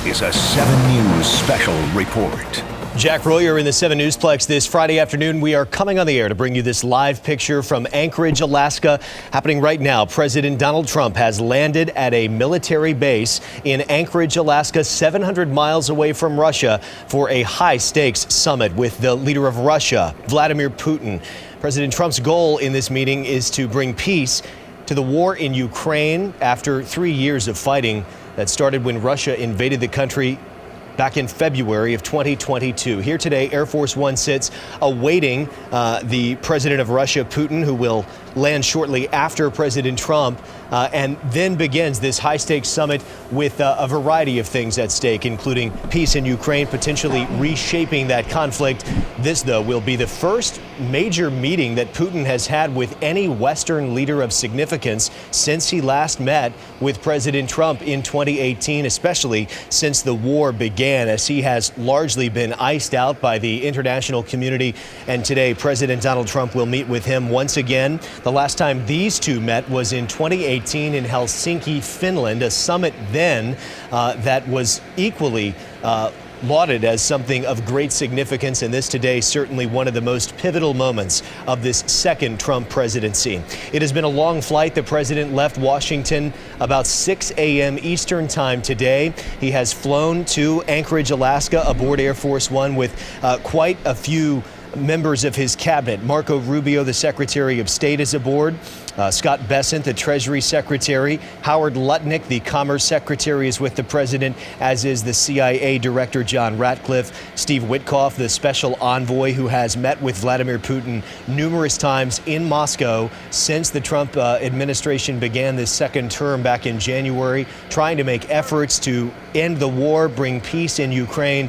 is a 7 News special report. Jack Royer in the 7 Newsplex this Friday afternoon. We are coming on the air to bring you this live picture from Anchorage, Alaska. Happening right now, President Donald Trump has landed at a military base in Anchorage, Alaska, 700 miles away from Russia for a high-stakes summit with the leader of Russia, Vladimir Putin. President Trump's goal in this meeting is to bring peace to the war in Ukraine after 3 years of fighting that started when Russia invaded the country back in February of 2022. Here today, Air Force One sits awaiting the president of Russia, Putin, who will land shortly after President Trump, and then begins this high-stakes summit with a variety of things at stake, including peace in Ukraine, potentially reshaping that conflict. This, though, will be the first major meeting that Putin has had with any Western leader of significance since he last met with President Trump in 2018, especially since the war began, as he has largely been iced out by the international community. And today, President Donald Trump will meet with him once again. The last time these two met was in 2018 in Helsinki, Finland, a summit then that was equally lauded as something of great significance, and this today certainly one of the most pivotal moments of this second Trump presidency. It has been a long flight. The president left Washington about 6 a.m. Eastern time today. He has flown to Anchorage, Alaska aboard Air Force One with quite a few members of his cabinet. Marco Rubio, the Secretary of State, is aboard. Scott Bessent, the Treasury Secretary. Howard Lutnick, the Commerce Secretary, is with the president, as is the CIA Director John Ratcliffe. Steve Witkoff, the Special Envoy, who has met with Vladimir Putin numerous times in Moscow since the Trump administration began this second term back in January, trying to make efforts to end the war, bring peace in Ukraine,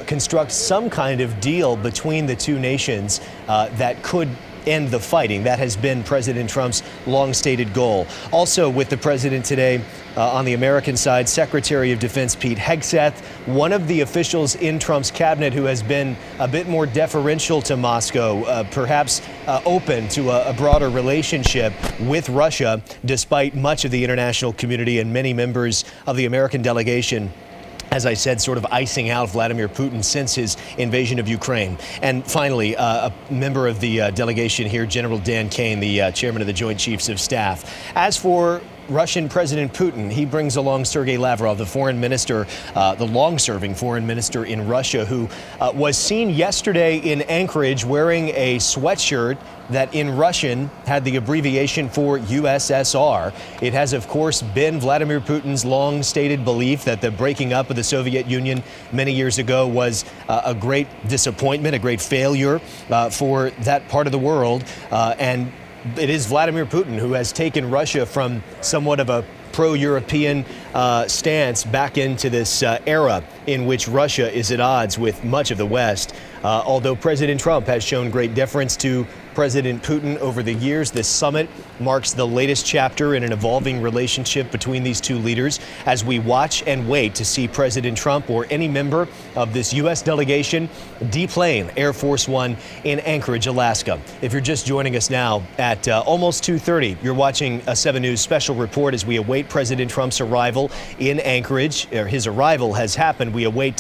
construct some kind of deal between the two nations that could end the fighting. That has been President Trump's long-stated goal. Also with the president today on the American side, Secretary of Defense Pete Hegseth, one of the officials in Trump's cabinet who has been a bit more deferential to Moscow, perhaps open to a broader relationship with Russia, despite much of the international community and many members of the American delegation, as I said, sort of icing out Vladimir Putin since his invasion of Ukraine. And finally, a member of the delegation here, General Dan Kane, the chairman of the Joint Chiefs of Staff. As for Russian President Putin, he brings along Sergei Lavrov, the foreign minister, the long-serving foreign minister in Russia, who was seen yesterday in Anchorage wearing a sweatshirt that in Russian had the abbreviation for USSR. It has, of course, been Vladimir Putin's long-stated belief that the breaking up of the Soviet Union many years ago was a great disappointment, a great failure for that part of the world. And it is Vladimir Putin who has taken Russia from somewhat of a pro-European stance back into this era in which Russia is at odds with much of the West. Although President Trump has shown great deference to President Putin over the years, this summit marks the latest chapter in an evolving relationship between these two leaders as we watch and wait to see President Trump or any member of this U.S. delegation deplane Air Force One in Anchorage, Alaska. If you're just joining us now at almost 2:30, you're watching a 7 News special report as we await President Trump's arrival in Anchorage. His arrival has happened. We await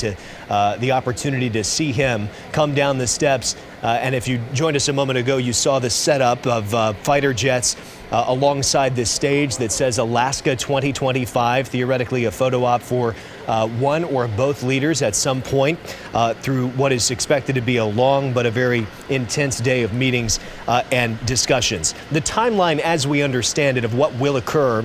the opportunity to see him come down the steps. And if you joined us a moment ago, you saw the setup of fighter jets alongside this stage that says Alaska 2025, theoretically a photo op for one or both leaders at some point through what is expected to be a long but a very intense day of meetings and discussions. The timeline, as we understand it, of what will occur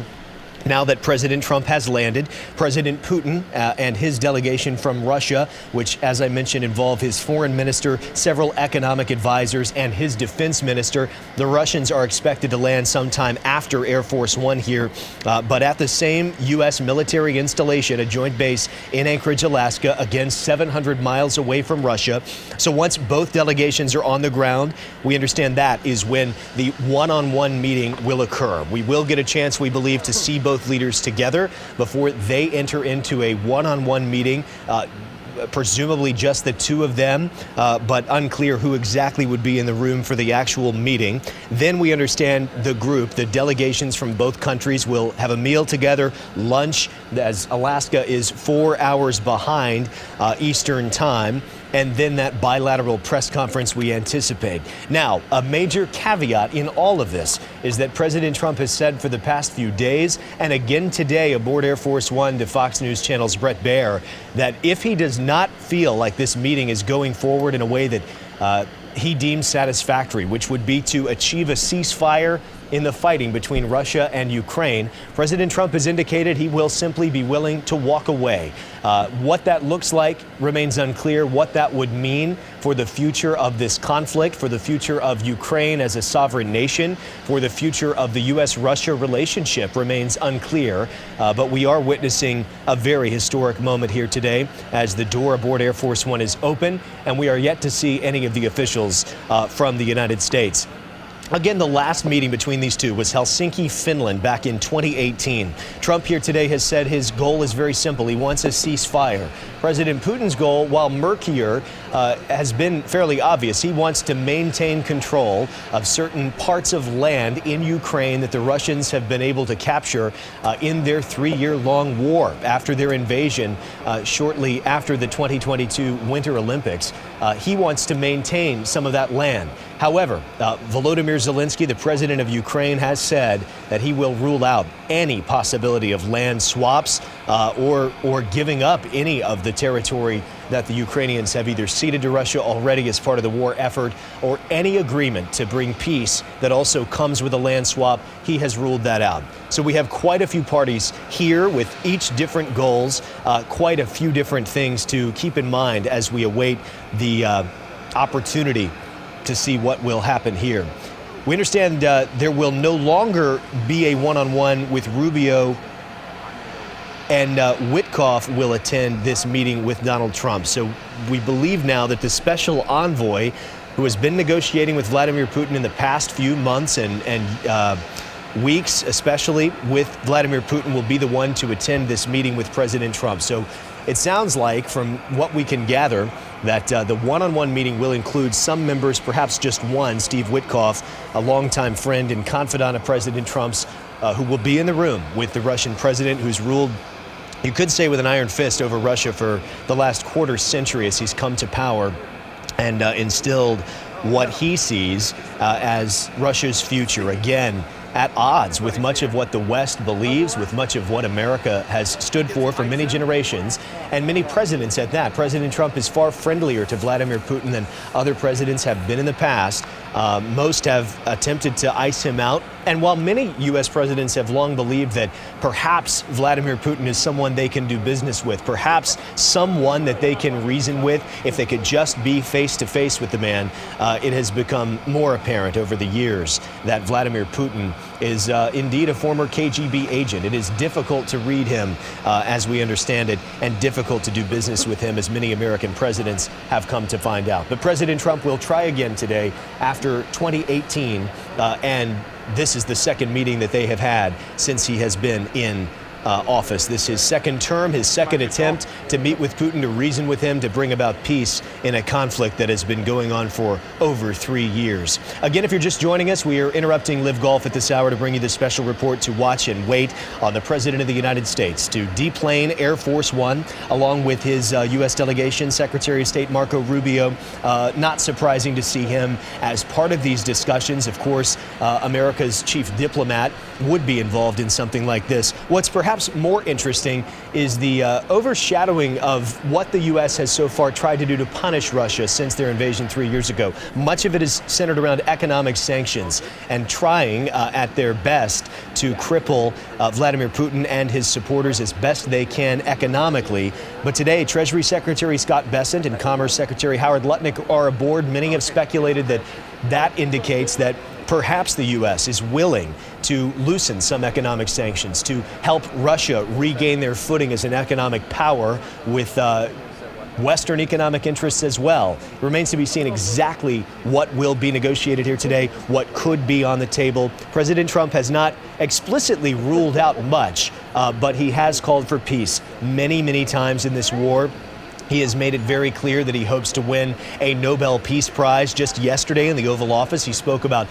now that President Trump has landed, President Putin and his delegation from Russia, which, as I mentioned, involve his foreign minister, several economic advisors, and his defense minister. The Russians are expected to land sometime after Air Force One here, but at the same U.S. military installation, a joint base in Anchorage, Alaska, again 700 miles away from Russia. So once both delegations are on the ground, we understand that is when the one-on-one meeting will occur. We will get a chance, we believe, to see both leaders together before they enter into a one-on-one meeting. presumably just the two of them, but unclear who exactly would be in the room for the actual meeting. Then we understand the group, the delegations from both countries will have a meal together, lunch, as Alaska is 4 hours behind Eastern time, and then that bilateral press conference we anticipate. Now, a major caveat in all of this is that President Trump has said for the past few days, and again today aboard Air Force One to Fox News Channel's Brett Baier, that if he does not feel like this meeting is going forward in a way that he deems satisfactory, which would be to achieve a ceasefire in the fighting between Russia and Ukraine, President Trump has indicated he will simply be willing to walk away. What that looks like remains unclear. What that would mean for the future of this conflict, for the future of Ukraine as a sovereign nation, for the future of the U.S.-Russia relationship remains unclear. But we are witnessing a very historic moment here today as the door aboard Air Force One is open, and we are yet to see any of the officials from the United States. Again, the last meeting between these two was Helsinki, Finland, back in 2018. Trump here today has said his goal is very simple. He wants a ceasefire. President Putin's goal, while murkier, has been fairly obvious. He wants to maintain control of certain parts of land in Ukraine that the Russians have been able to capture in their 3-year-long war after their invasion shortly after the 2022 Winter Olympics. He wants to maintain some of that land. However, Vladimir Zelensky, the president of Ukraine, has said that he will rule out any possibility of land swaps or giving up any of the territory that the Ukrainians have either ceded to Russia already as part of the war effort, or any agreement to bring peace that also comes with a land swap. He has ruled that out. So we have quite a few parties here with each different goals, quite a few different things to keep in mind as we await the opportunity to see what will happen here. We understand there will no longer be a one-on-one with Rubio, and Witkoff will attend this meeting with Donald Trump. So we believe now that the special envoy, who has been negotiating with Vladimir Putin in the past few months and weeks, especially with Vladimir Putin, will be the one to attend this meeting with President Trump. So it sounds like, from what we can gather, that the one-on-one meeting will include some members, perhaps just one, Steve Witkoff, a longtime friend and confidant of President Trump's, who will be in the room with the Russian president, who's ruled, you could say, with an iron fist over Russia for the last quarter century as he's come to power and instilled what he sees as Russia's future. Again, at odds with much of what the West believes, with much of what America has stood for many generations, and many presidents at that. President Trump is far friendlier to Vladimir Putin than other presidents have been in the past. Most have attempted to ice him out. And while many U.S. presidents have long believed that perhaps Vladimir Putin is someone they can do business with, perhaps someone that they can reason with if they could just be face-to-face with the man, it has become more apparent over the years that Vladimir Putin is indeed a former KGB agent. It is difficult to read him as we understand it, and difficult to do business with him, as many American presidents have come to find out. But President Trump will try again today after 2018, and this is the second meeting that they have had since he has been in office. This is his second term, his second attempt to meet with Putin, to reason with him, to bring about peace in a conflict that has been going on for over 3 years. Again, if you're just joining us, we are interrupting Live Golf at this hour to bring you this special report to watch and wait on the President of the United States to deplane Air Force One, along with his U.S. delegation, Secretary of State Marco Rubio. Not surprising to see him as part of these discussions. Of course, America's chief diplomat would be involved in something like this. What's perhaps more interesting is the overshadowing of what the U.S. has so far tried to do to punish Russia since their invasion 3 years ago. Much of it is centered around economic sanctions and trying at their best to cripple Vladimir Putin and his supporters as best they can economically. But today, Treasury Secretary Scott Bessent and Commerce Secretary Howard Lutnick are aboard. Many have speculated that that indicates that perhaps the U.S. is willing to loosen some economic sanctions to help Russia regain their footing as an economic power with Western economic interests as well. It remains to be seen exactly what will be negotiated here today, what could be on the table. President Trump has not explicitly ruled out much, but he has called for peace many, many times in this war. He has made it very clear that he hopes to win a Nobel Peace Prize. Just yesterday in the Oval Office, he spoke about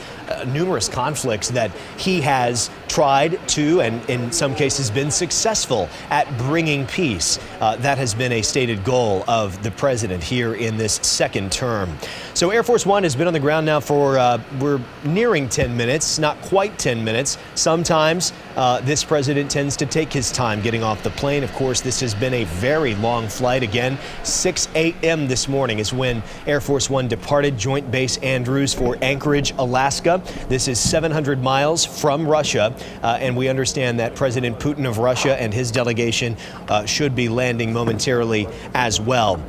numerous conflicts that he has tried to, and in some cases been successful at bringing peace. That has been a stated goal of the president here in this second term. So Air Force One has been on the ground now for, we're nearing 10 minutes, not quite 10 minutes. Sometimes this president tends to take his time getting off the plane. Of course, this has been a very long flight. Again, 6 a.m. this morning is when Air Force One departed Joint Base Andrews for Anchorage, Alaska. This is 700 miles from Russia, and we understand that President Putin of Russia and his delegation should be landing momentarily as well.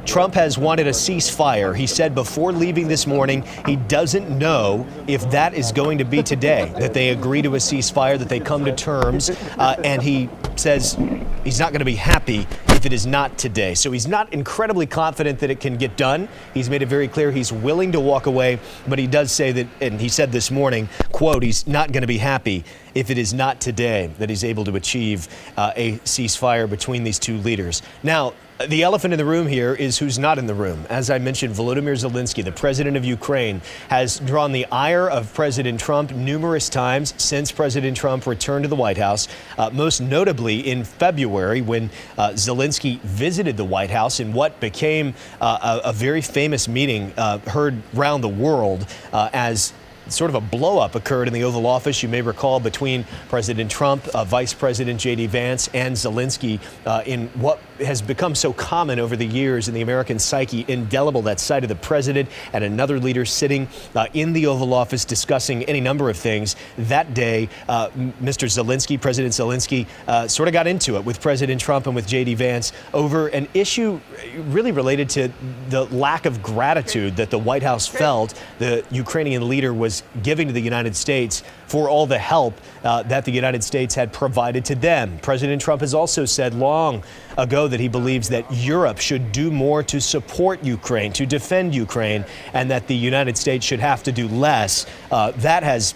Trump has wanted a ceasefire. He said before leaving this morning he doesn't know if that is going to be today, that they agree to a ceasefire, that they come to terms, and he says he's not going to be happy if it is not today. So he's not incredibly confident that it can get done. He's made it very clear he's willing to walk away, but he does say that, and he said this morning, quote, he's not going to be happy if it is not today that he's able to achieve a ceasefire between these two leaders. Now, the elephant in the room here is who's not in the room. As I mentioned, Vladimir Zelensky, the president of Ukraine, has drawn the ire of President Trump numerous times since President Trump returned to the White House, most notably in February when Zelensky visited the White House in what became a very famous meeting heard around the world as sort of a blow-up occurred in the Oval Office, you may recall, between President Trump, Vice President J.D. Vance, and Zelensky in what has become so common over the years in the American psyche, indelible, that sight of the president and another leader sitting in the Oval Office discussing any number of things. That day, Mr. Zelensky, President Zelensky, sort of got into it with President Trump and with J.D. Vance over an issue really related to the lack of gratitude that the White House felt the Ukrainian leader was giving to the United States for all the help that the United States had provided to them. President Trump has also said long ago that he believes that Europe should do more to support Ukraine, to defend Ukraine, and that the United States should have to do less. That has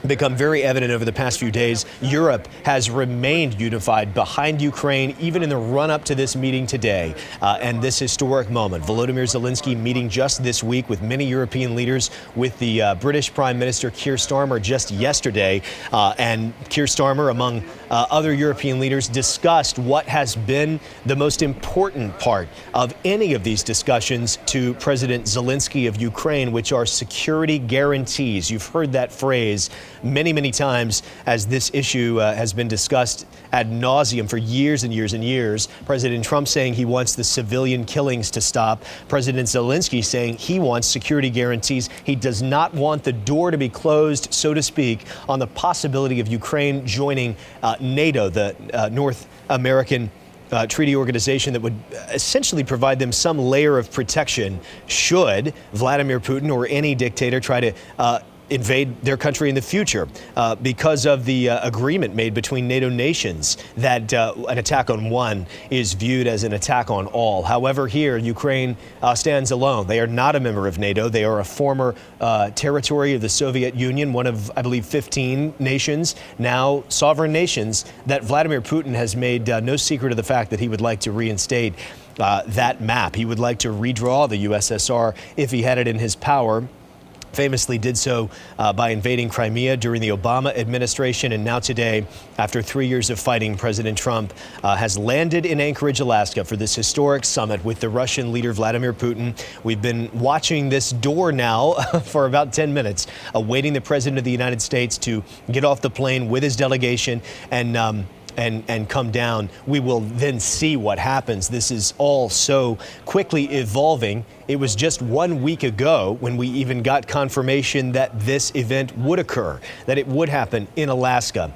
become very evident over the past few days. Europe has remained unified behind Ukraine, even in the run-up to this meeting today and this historic moment. Volodymyr Zelensky meeting just this week with many European leaders, with the British Prime Minister Keir Starmer just yesterday. And Keir Starmer, among other European leaders, discussed what has been the most important part of any of these discussions to President Zelensky of Ukraine, which are security guarantees. You've heard that phrase many, many times as this issue has been discussed ad nauseum for years and years and years. President Trump saying he wants the civilian killings to stop. President Zelensky saying he wants security guarantees. He does not want the door to be closed, so to speak, on the possibility of Ukraine joining NATO, the North American treaty organization that would essentially provide them some layer of protection should Vladimir Putin or any dictator try to invade their country in the future, because of the agreement made between NATO nations that an attack on one is viewed as an attack on all. However, here Ukraine stands alone. They are not a member of NATO. They are a former territory of the Soviet Union, one of, I believe, 15 nations, now sovereign nations, that Vladimir Putin has made no secret of the fact that he would like to reinstate that map. He would like to redraw the USSR if he had it in his power. Famously did so by invading Crimea during the Obama administration. And now today, after 3 years of fighting, President Trump has landed in Anchorage, Alaska for this historic summit with the Russian leader Vladimir Putin. We've been watching this door now for about 10 minutes, awaiting the president of the United States to get off the plane with his delegation and come down. We will then see what happens. This is all so quickly evolving. It was just 1 week ago when we even got confirmation that this event would occur, that it would happen in Alaska,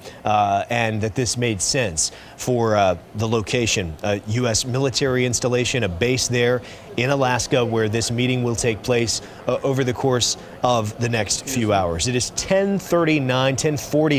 and that this made sense for the location, a U.S. military installation, a base there in Alaska where this meeting will take place over the course of the next few hours. It is 10:40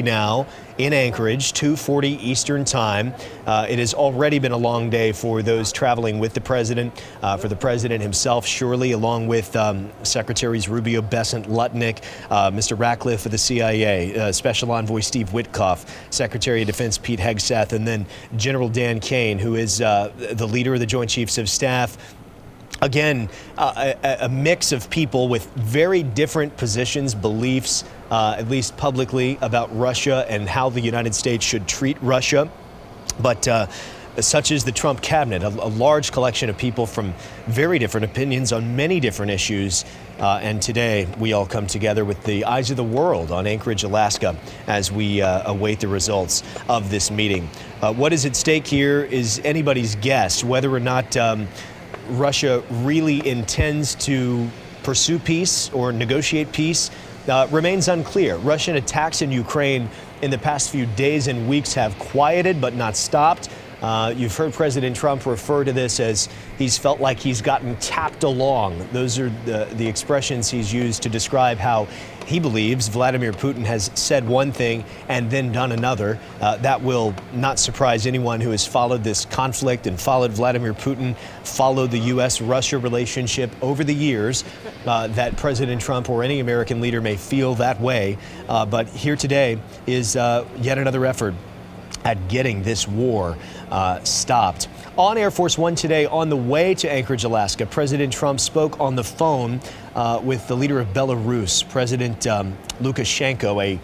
now in Anchorage, 2:40 Eastern Time. It has already been a long day for those traveling with the president, for the president himself, surely, along with Secretaries Rubio, Bessent, Lutnick, Mr. Ratcliffe of the CIA, Special Envoy Steve Witkoff, Secretary of Defense Pete Hegseth, and then General Dan Kane, who is the leader of the Joint Chiefs of Staff. Again, a mix of people with very different positions, beliefs, at least publicly, about Russia and how the United States should treat Russia. But such is the Trump cabinet, a large collection of people from very different opinions on many different issues. And today, we all come together with the eyes of the world on Anchorage, Alaska, as we await the results of this meeting. What is at stake here is anybody's guess, whether or not Russia really intends to pursue peace or negotiate peace remains unclear. Russian attacks in Ukraine in the past few days and weeks have quieted but not stopped. You've heard President Trump refer to this as he's felt like he's gotten tapped along. Those are the expressions he's used to describe how he believes Vladimir Putin has said one thing and then done another. That will not surprise anyone who has followed this conflict and followed Vladimir Putin, followed the U.S.-Russia relationship over the years, that President Trump or any American leader may feel that way. But here today is yet another effort at getting this war stopped. On Air Force One today, on the way to Anchorage, Alaska, President Trump spoke on the phone with the leader of Belarus, President Lukashenko, a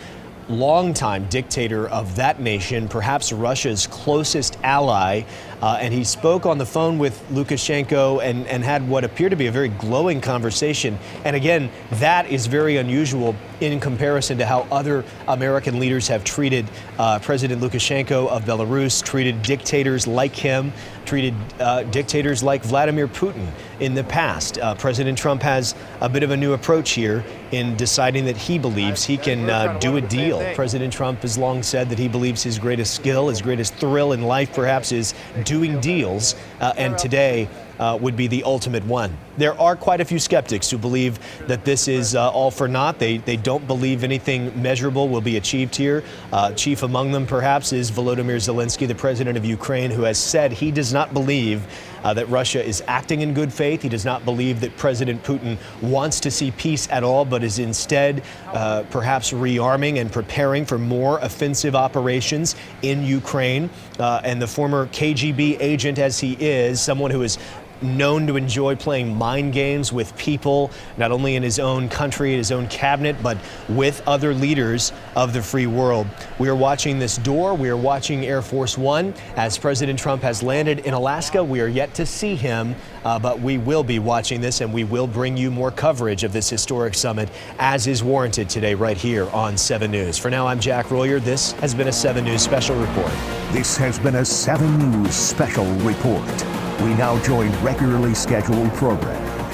longtime dictator of that nation, perhaps Russia's closest ally. And he spoke on the phone with Lukashenko and had what appeared to be a very glowing conversation. And again, that is very unusual in comparison to how other American leaders have treated President Lukashenko of Belarus, treated dictators like him, treated dictators like Vladimir Putin in the past. President Trump has a bit of a new approach here in deciding that he believes he can do a deal. President Trump has long said that he believes his greatest skill, his greatest thrill in life perhaps, is doing deals, and today would be the ultimate one. There are quite a few skeptics who believe that this is all for naught. They don't believe anything measurable will be achieved here. Chief among them, perhaps, is Volodymyr Zelensky, the president of Ukraine, who has said he does not believe that Russia is acting in good faith. He does not believe that President Putin wants to see peace at all, but is instead perhaps rearming and preparing for more offensive operations in Ukraine. And the former KGB agent, as he is, someone who is known to enjoy playing mind games with people, not only in his own country, his own cabinet, but with other leaders of the free world. We are watching this door. We are watching Air Force One as President Trump has landed in Alaska. We are yet to see him, but we will be watching this, and we will bring you more coverage of this historic summit as is warranted today right here on 7 News. For now, I'm Jack Royer. This has been a 7 News special report. This has been a 7 News special report. We now join regularly scheduled programs.